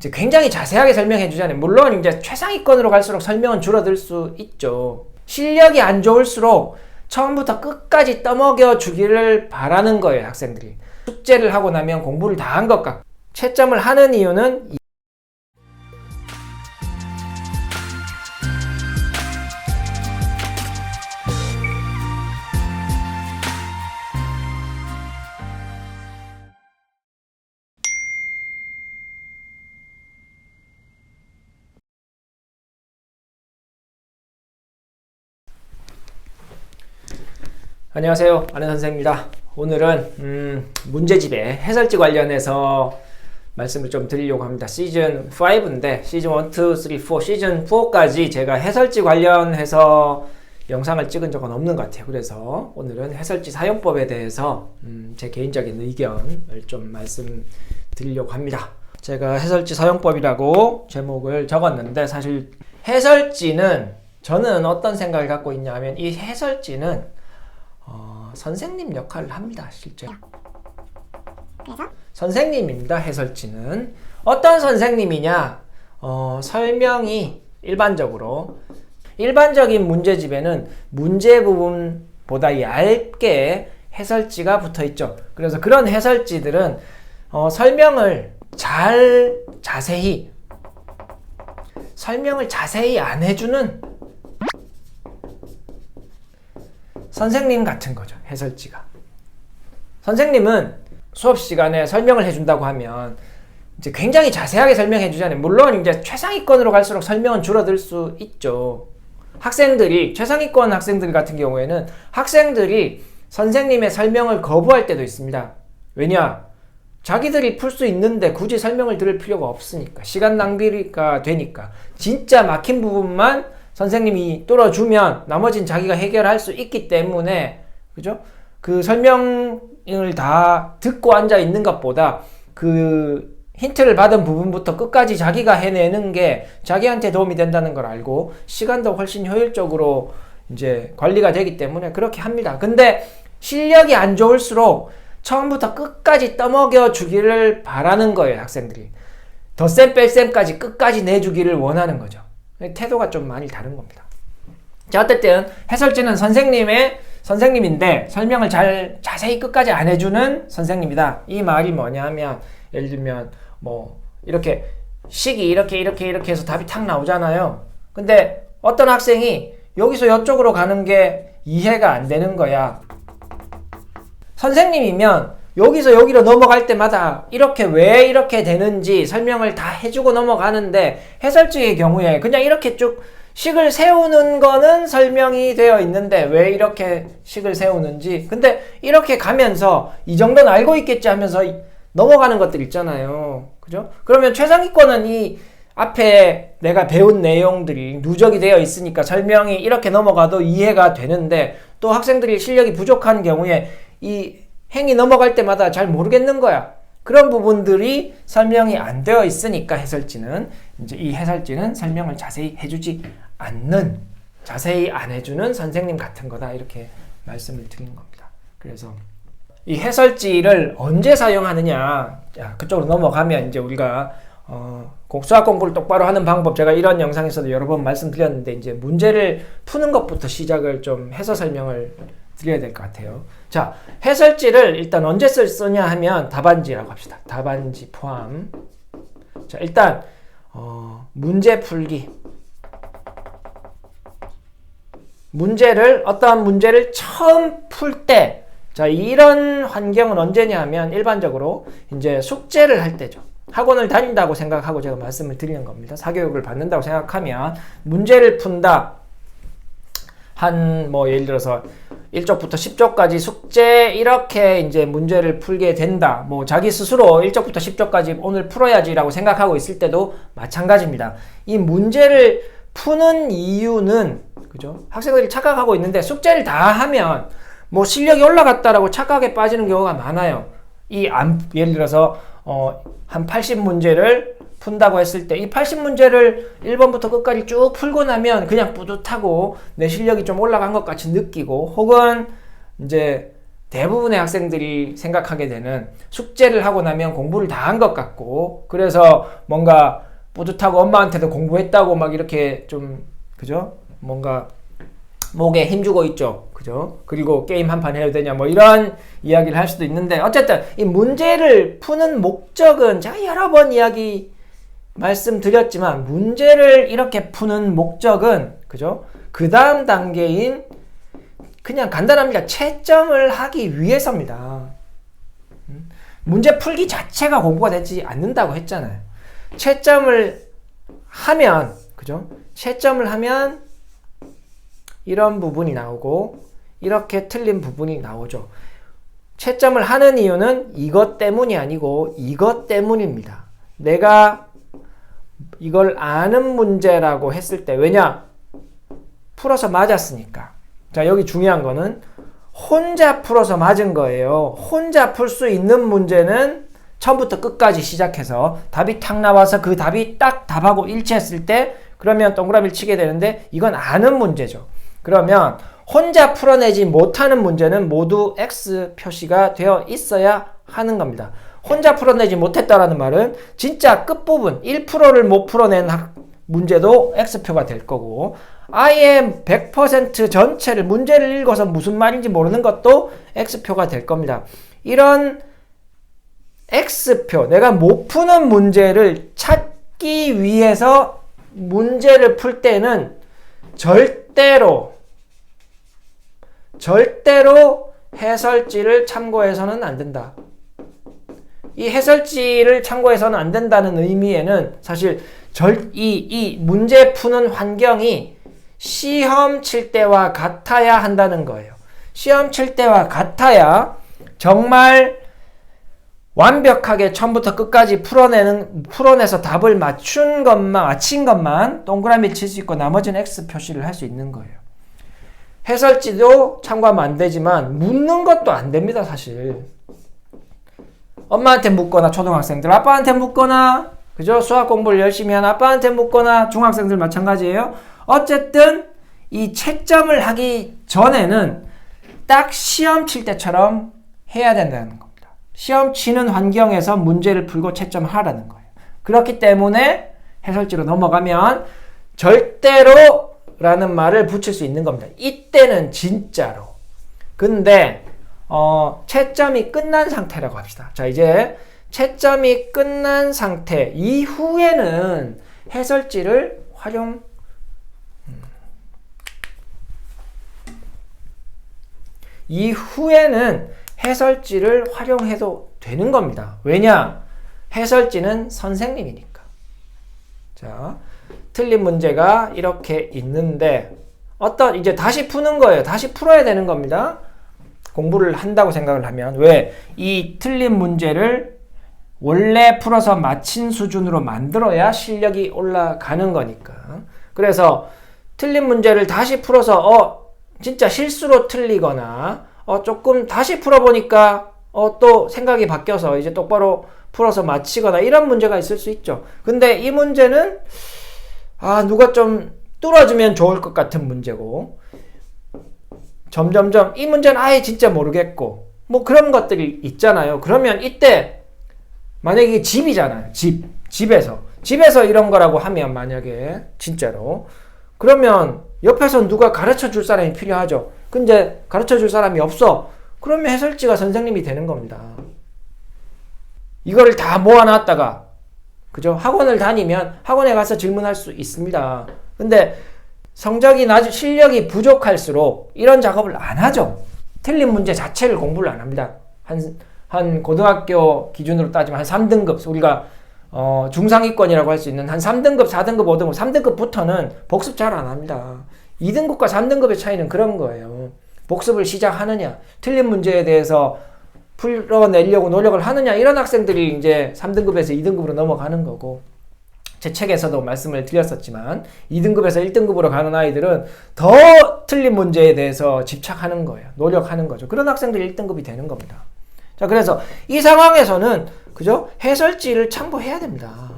이제 굉장히 자세하게 설명해 주잖아요. 물론 이제 최상위권으로 갈수록 설명은 줄어들 수 있죠. 실력이 안 좋을수록 처음부터 끝까지 떠먹여 주기를 바라는 거예요, 학생들이. 숙제를 하고 나면 공부를 다 한 것 같고. 채점을 하는 이유는 안녕하세요, 아는 선생입니다. 오늘은 문제집의 해설지 관련해서 말씀을 좀 드리려고 합니다. 시즌 5인데 시즌 1, 2, 3, 4, 시즌 4까지 제가 해설지 관련해서 영상을 찍은 적은 없는 것 같아요. 그래서 오늘은 해설지 사용법에 대해서 제 개인적인 의견을 좀 말씀드리려고 합니다. 제가 해설지 사용법이라고 제목을 적었는데, 사실 해설지는 저는 어떤 생각을 갖고 있냐 하면, 이 해설지는 선생님 역할을 합니다. 실제로 그래서? 선생님입니다. 해설지는 어떤 선생님이냐, 설명이 일반적인 문제집에는 문제 부분보다 얇게 해설지가 붙어 있죠. 그래서 그런 해설지들은 설명을 자세히 안 해주는 선생님 같은 거죠, 해설지가. 선생님은 수업 시간에 설명을 해준다고 하면 이제 굉장히 자세하게 설명해 주잖아요. 물론 이제 최상위권으로 갈수록 설명은 줄어들 수 있죠. 최상위권 학생들 같은 경우에는 학생들이 선생님의 설명을 거부할 때도 있습니다. 왜냐? 자기들이 풀 수 있는데 굳이 설명을 들을 필요가 없으니까. 시간 낭비가 되니까. 진짜 막힌 부분만 선생님이 뚫어주면 나머지는 자기가 해결할 수 있기 때문에, 그죠? 그 설명을 다 듣고 앉아 있는 것보다 그 힌트를 받은 부분부터 끝까지 자기가 해내는 게 자기한테 도움이 된다는 걸 알고 시간도 훨씬 효율적으로 이제 관리가 되기 때문에 그렇게 합니다. 근데 실력이 안 좋을수록 처음부터 끝까지 떠먹여 주기를 바라는 거예요, 학생들이. 덧셈 뺄셈까지 끝까지 내주기를 원하는 거죠. 태도가 좀 많이 다른 겁니다. 자, 어쨌든 해설지는 선생님인데 설명을 자세히 끝까지 안 해주는 선생님이다. 이 말이 뭐냐 하면, 예를 들면 이렇게 식이 이렇게 해서 답이 탁 나오잖아요. 근데 어떤 학생이 여기서 이쪽으로 가는 게 이해가 안 되는 거야. 선생님이면 여기서 여기로 넘어갈 때마다 왜 이렇게 되는지 설명을 다 해주고 넘어가는데, 해설지의 경우에 그냥 이렇게 쭉 식을 세우는 거는 설명이 되어 있는데 왜 이렇게 식을 세우는지, 근데 이렇게 가면서 이 정도는 알고 있겠지 하면서 넘어가는 것들 있잖아요. 그죠? 그러면 최상위권은 이 앞에 내가 배운 내용들이 누적이 되어 있으니까 설명이 이렇게 넘어가도 이해가 되는데, 또 학생들이 실력이 부족한 경우에 이 행이 넘어갈 때마다 잘 모르겠는 거야. 그런 부분들이 설명이 안 되어 있으니까 이 해설지는 설명을 자세히 안 해주는 선생님 같은 거다, 이렇게 말씀을 드리는 겁니다. 그래서 이 해설지를 언제 사용하느냐, 그쪽으로 넘어가면 이제 우리가 수학 공부를 똑바로 하는 방법, 제가 이런 영상에서도 여러 번 말씀드렸는데, 이제 문제를 푸는 것부터 시작을 좀 해서 설명을 드려야 될 것 같아요. 자, 해설지를 일단 언제 쓰냐 하면 답안지라고 합시다. 답안지 포함. 자, 일단 문제 풀기. 어떠한 문제를 처음 풀 때, 자, 이런 환경은 언제냐 하면 일반적으로 이제 숙제를 할 때죠. 학원을 다닌다고 생각하고 제가 말씀을 드리는 겁니다. 사교육을 받는다고 생각하면 문제를 푼다. 예를 들어서 1쪽부터 10쪽까지 숙제 이렇게 이제 문제를 풀게 된다. 자기 스스로 1쪽부터 10쪽까지 오늘 풀어야지라고 생각하고 있을 때도 마찬가지입니다. 이 문제를 푸는 이유는, 그죠? 학생들이 착각하고 있는데, 숙제를 다 하면 실력이 올라갔다라고 착각에 빠지는 경우가 많아요. 예를 들어서 한 80문제를 푼다고 했을 때 이 80문제를 1번부터 끝까지 쭉 풀고 나면 그냥 뿌듯하고 내 실력이 좀 올라간 것 같이 느끼고, 혹은 이제 대부분의 학생들이 생각하게 되는 숙제를 하고 나면 공부를 다 한 것 같고 그래서 뭔가 뿌듯하고 엄마한테도 공부했다고 막 이렇게 좀 그죠? 뭔가 목에 힘주고 있죠. 그죠? 그리고 게임 한 판 해야 되냐 뭐 이런 이야기를 할 수도 있는데 어쨌든 이 문제를 푸는 목적은 제가 여러 번 이야기 말씀드렸지만 문제를 이렇게 푸는 목적은 그죠? 그 다음 단계인 그냥 간단합니다. 채점을 하기 위해서입니다. 문제 풀기 자체가 공부가 되지 않는다고 했잖아요. 채점을 하면 그죠? 채점을 하면 이런 부분이 나오고 이렇게 틀린 부분이 나오죠. 채점을 하는 이유는 이것 때문이 아니고 이것 때문입니다. 내가 이걸 아는 문제라고 했을 때 왜냐? 풀어서 맞았으니까. 자, 여기 중요한 거는 혼자 풀어서 맞은 거예요. 혼자 풀 수 있는 문제는 처음부터 끝까지 시작해서 답이 탁 나와서 그 답이 딱 답하고 일치했을 때 그러면 동그라미를 치게 되는데 이건 아는 문제죠. 그러면 혼자 풀어내지 못하는 문제는 모두 X 표시가 되어 있어야 하는 겁니다. 혼자 풀어내지 못했다라는 말은 진짜 끝부분 1%를 못 풀어낸 문제도 X표가 될 거고 아예 100% 전체를 문제를 읽어서 무슨 말인지 모르는 것도 X표가 될 겁니다. 이런 X표, 내가 못 푸는 문제를 찾기 위해서 문제를 풀 때는 절대로 해설지를 참고해서는 안 된다. 이 해설지를 참고해서는 안 된다는 의미에는 사실 이 문제 푸는 환경이 시험 칠 때와 같아야 한다는 거예요. 시험 칠 때와 같아야 정말 완벽하게 처음부터 끝까지 풀어내서 답을 마친 것만 동그라미 칠 수 있고 나머지는 X 표시를 할 수 있는 거예요. 해설지도 참고하면 안 되지만 묻는 것도 안 됩니다, 사실. 엄마한테 묻거나 초등학생들, 아빠한테 묻거나 그죠? 수학 공부를 열심히 하는 아빠한테 묻거나 중학생들 마찬가지예요. 어쨌든 이 채점을 하기 전에는 딱 시험 칠 때처럼 해야 된다는 겁니다. 시험 치는 환경에서 문제를 풀고 채점하라는 거예요. 그렇기 때문에 해설지로 넘어가면 절대로 라는 말을 붙일 수 있는 겁니다. 이때는 진짜로. 근데 채점이 끝난 상태라고 합시다. 자, 이제 채점이 끝난 상태 이후에는 해설지를 활용해도 되는 겁니다. 왜냐? 해설지는 선생님이니까. 자, 틀린 문제가 이렇게 있는데 이제 다시 푸는 거예요. 다시 풀어야 되는 겁니다. 공부를 한다고 생각을 하면 왜? 이 틀린 문제를 원래 풀어서 맞힌 수준으로 만들어야 실력이 올라가는 거니까. 그래서 틀린 문제를 다시 풀어서 진짜 실수로 틀리거나 조금 다시 풀어보니까 또 생각이 바뀌어서 이제 똑바로 풀어서 맞히거나 이런 문제가 있을 수 있죠. 근데 이 문제는 누가 좀 뚫어주면 좋을 것 같은 문제고 점점점 이 문제는 아예 진짜 모르겠고 뭐 그런 것들이 있잖아요. 그러면 이때 만약에 이게 집이잖아요. 집에서 이런 거라고 하면 만약에 진짜로 그러면 옆에서 누가 가르쳐 줄 사람이 필요하죠. 근데 가르쳐 줄 사람이 없어. 그러면 해설지가 선생님이 되는 겁니다. 이거를 다 모아놨다가 그죠? 학원을 다니면 학원에 가서 질문할 수 있습니다. 근데 성적이 실력이 부족할수록 이런 작업을 안 하죠. 틀린 문제 자체를 공부를 안 합니다. 한 고등학교 기준으로 따지면 한 3등급, 우리가 중상위권이라고 할 수 있는 한 3등급, 4등급, 5등급, 3등급부터는 복습 잘 안 합니다. 2등급과 3등급의 차이는 그런 거예요. 복습을 시작하느냐, 틀린 문제에 대해서 풀어내려고 노력을 하느냐, 이런 학생들이 이제 3등급에서 2등급으로 넘어가는 거고, 제 책에서도 말씀을 드렸었지만 2등급에서 1등급으로 가는 아이들은 더 틀린 문제에 대해서 집착하는 거예요. 노력하는 거죠. 그런 학생들이 1등급이 되는 겁니다. 자, 그래서 이 상황에서는 그죠? 해설지를 참고해야 됩니다.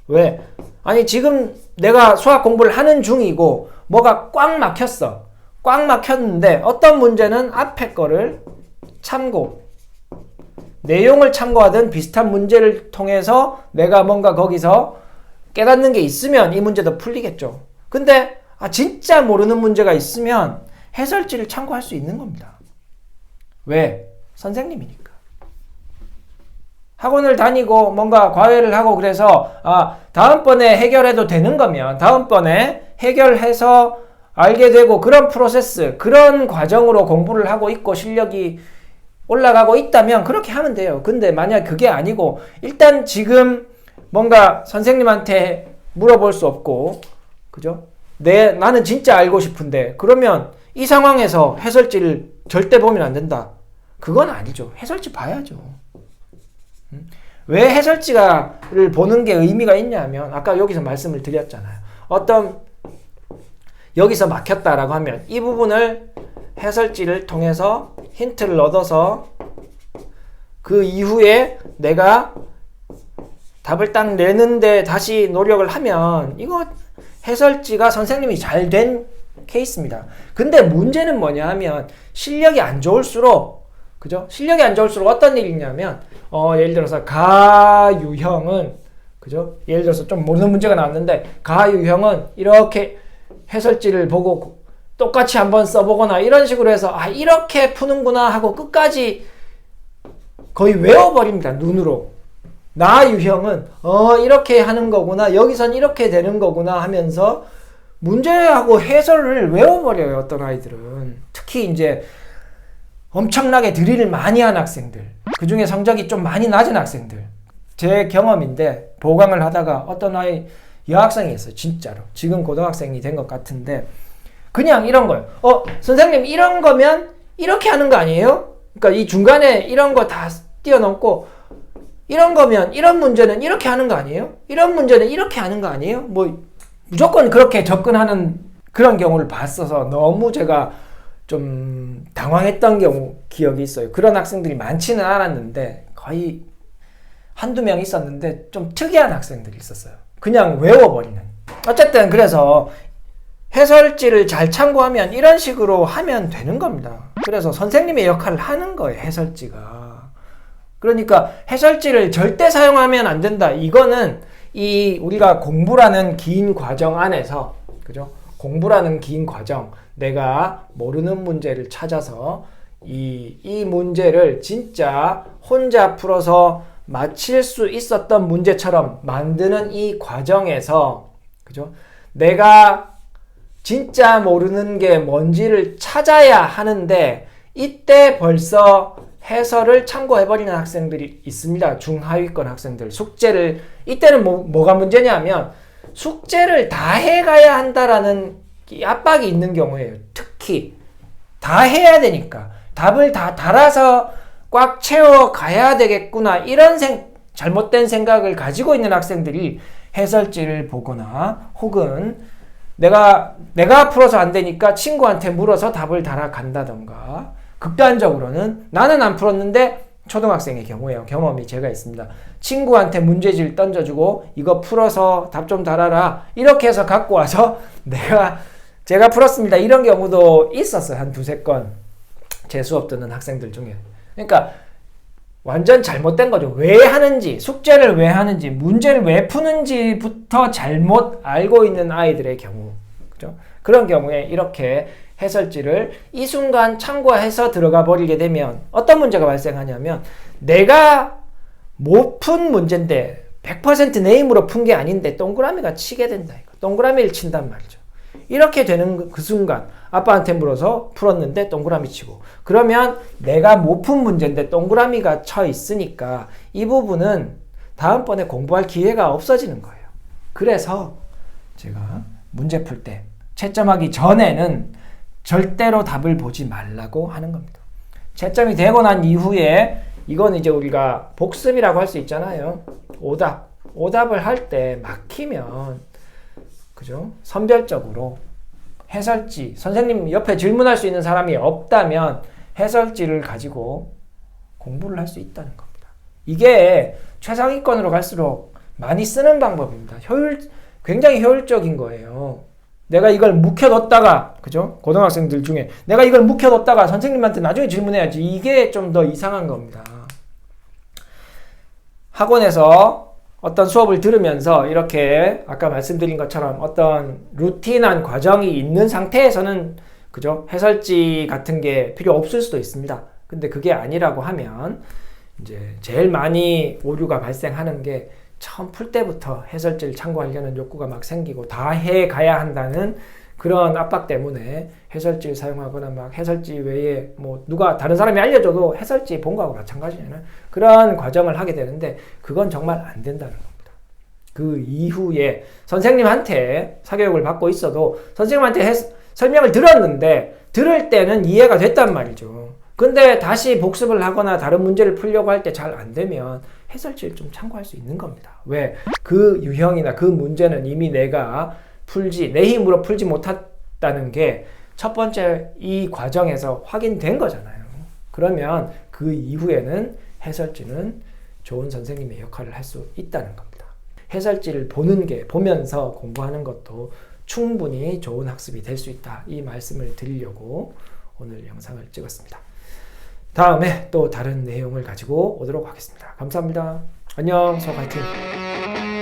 왜? 아니 지금 내가 수학 공부를 하는 중이고 뭐가 꽉 막혔어. 꽉 막혔는데 어떤 문제는 앞에 거를 참고 내용을 참고하든 비슷한 문제를 통해서 내가 뭔가 거기서 깨닫는 게 있으면 이 문제도 풀리겠죠. 근데 진짜 모르는 문제가 있으면 해설지를 참고할 수 있는 겁니다. 왜? 선생님이니까. 학원을 다니고 뭔가 과외를 하고 그래서 다음번에 해결해도 되는 거면 다음번에 해결해서 알게 되고 그런 프로세스, 그런 과정으로 공부를 하고 있고 실력이 올라가고 있다면 그렇게 하면 돼요. 근데 만약 그게 아니고 일단 지금 뭔가 선생님한테 물어볼 수 없고, 그죠? 나는 진짜 알고 싶은데 그러면 이 상황에서 해설지를 절대 보면 안 된다. 그건 아니죠. 해설지 봐야죠. 왜 해설지를 보는 게 의미가 있냐면 아까 여기서 말씀을 드렸잖아요. 여기서 막혔다라고 하면 이 부분을 해설지를 통해서 힌트를 얻어서 그 이후에 내가 답을 딱 내는데 다시 노력을 하면 이거 해설지가 선생님이 잘 된 케이스입니다. 근데 문제는 뭐냐 하면 실력이 안 좋을수록, 그죠? 실력이 안 좋을수록 어떤 일이 있냐면 예를 들어서 가유형은, 그죠? 예를 들어서 좀 모르는 문제가 나왔는데 가유형은 이렇게 해설지를 보고 똑같이 한번 써보거나 이런 식으로 해서 이렇게 푸는구나 하고 끝까지 거의 외워버립니다. 눈으로. 나 유형은 이렇게 하는 거구나, 여기선 이렇게 되는 거구나 하면서 문제하고 해설을 외워버려요. 어떤 아이들은. 특히 이제 엄청나게 드릴을 많이 한 학생들, 그 중에 성적이 좀 많이 낮은 학생들. 제 경험인데 보강을 하다가 어떤 여학생이 있어요. 진짜로. 지금 고등학생이 된 것 같은데 그냥 이런 거예요. 선생님 이런 거면 이렇게 하는 거 아니에요? 그러니까 이 중간에 이런 거 다 뛰어넘고 이런 거면 이런 문제는 이렇게 하는 거 아니에요? 이런 문제는 이렇게 하는 거 아니에요? 뭐 무조건 그렇게 접근하는 그런 경우를 봤어서 너무 제가 좀 당황했던 기억이 있어요. 그런 학생들이 많지는 않았는데 거의 한두 명 있었는데 좀 특이한 학생들이 있었어요. 그냥 외워버리는. 어쨌든 그래서 해설지를 잘 참고하면 이런 식으로 하면 되는 겁니다. 그래서 선생님의 역할을 하는 거예요. 해설지가. 그러니까 해설지를 절대 사용하면 안 된다. 이거는 우리가 공부라는 긴 과정 안에서, 그죠? 공부라는 긴 과정, 내가 모르는 문제를 찾아서 이 문제를 진짜 혼자 풀어서 맞힐 수 있었던 문제처럼 만드는 이 과정에서, 그죠? 내가 진짜 모르는 게 뭔지를 찾아야 하는데 이때 벌써 해설을 참고해버리는 학생들이 있습니다. 중하위권 학생들. 숙제를, 이때는 뭐가 문제냐면 숙제를 다 해가야 한다라는 압박이 있는 경우에요. 특히 다 해야 되니까 답을 다 달아서 꽉 채워 가야 되겠구나, 이런 잘못된 생각을 가지고 있는 학생들이 해설지를 보거나 혹은 내가 풀어서 안 되니까 친구한테 물어서 답을 달아간다던가, 극단적으로는 나는 안 풀었는데 초등학생의 경우에요. 경험이 제가 있습니다. 친구한테 문제지를 던져주고 이거 풀어서 답 좀 달아라, 이렇게 해서 갖고 와서 제가 풀었습니다, 이런 경우도 있었어요. 한 두세 건. 제 수업 듣는 학생들 중에. 그러니까 완전 잘못된 거죠. 왜 하는지, 숙제를 왜 하는지, 문제를 왜 푸는지부터 잘못 알고 있는 아이들의 경우, 그죠? 그런 경우에 이렇게 해설지를 이 순간 참고해서 들어가 버리게 되면 어떤 문제가 발생하냐면, 내가 못 푼 문제인데 100% 내 힘으로 푼 게 아닌데 동그라미가 치게 된다. 동그라미를 친단 말이죠. 이렇게 되는 그 순간 아빠한테 물어서 풀었는데 동그라미 치고, 그러면 내가 못 푼 문제인데 동그라미가 쳐 있으니까 이 부분은 다음번에 공부할 기회가 없어지는 거예요. 그래서 제가 문제 풀 때 채점하기 전에는 절대로 답을 보지 말라고 하는 겁니다. 채점이 되고 난 이후에 이건 이제 우리가 복습이라고 할 수 있잖아요. 오답을 할 때 막히면, 그죠? 선별적으로 해설지, 선생님 옆에 질문할 수 있는 사람이 없다면 해설지를 가지고 공부를 할 수 있다는 겁니다. 이게 최상위권으로 갈수록 많이 쓰는 방법입니다. 굉장히 효율적인 거예요. 내가 이걸 묵혀뒀다가, 그죠? 고등학생들 중에 내가 이걸 묵혀뒀다가 선생님한테 나중에 질문해야지. 이게 좀 더 이상한 겁니다. 학원에서 어떤 수업을 들으면서 이렇게 아까 말씀드린 것처럼 어떤 루틴한 과정이 있는 상태에서는, 그죠? 해설지 같은 게 필요 없을 수도 있습니다. 근데 그게 아니라고 하면 이제 제일 많이 오류가 발생하는 게 처음 풀 때부터 해설지를 참고하려는 욕구가 막 생기고 다 해가야 한다는 그런 압박 때문에 해설지를 사용하거나 막 해설지 외에 뭐 누가 다른 사람이 알려줘도 해설지 본 거하고 마찬가지잖아요. 그런 과정을 하게 되는데 그건 정말 안 된다는 겁니다. 그 이후에 선생님한테 사교육을 받고 있어도 선생님한테 설명을 들었는데 들을 때는 이해가 됐단 말이죠. 근데 다시 복습을 하거나 다른 문제를 풀려고 할 때 잘 안 되면 해설지를 좀 참고할 수 있는 겁니다. 왜? 그 유형이나 그 문제는 이미 내가 내 힘으로 풀지 못했다는 게 첫 번째 이 과정에서 확인된 거잖아요. 그러면 그 이후에는 해설지는 좋은 선생님의 역할을 할 수 있다는 겁니다. 해설지를 보면서 공부하는 것도 충분히 좋은 학습이 될 수 있다. 이 말씀을 드리려고 오늘 영상을 찍었습니다. 다음에 또 다른 내용을 가지고 오도록 하겠습니다. 감사합니다. 안녕, 수학 화이팅!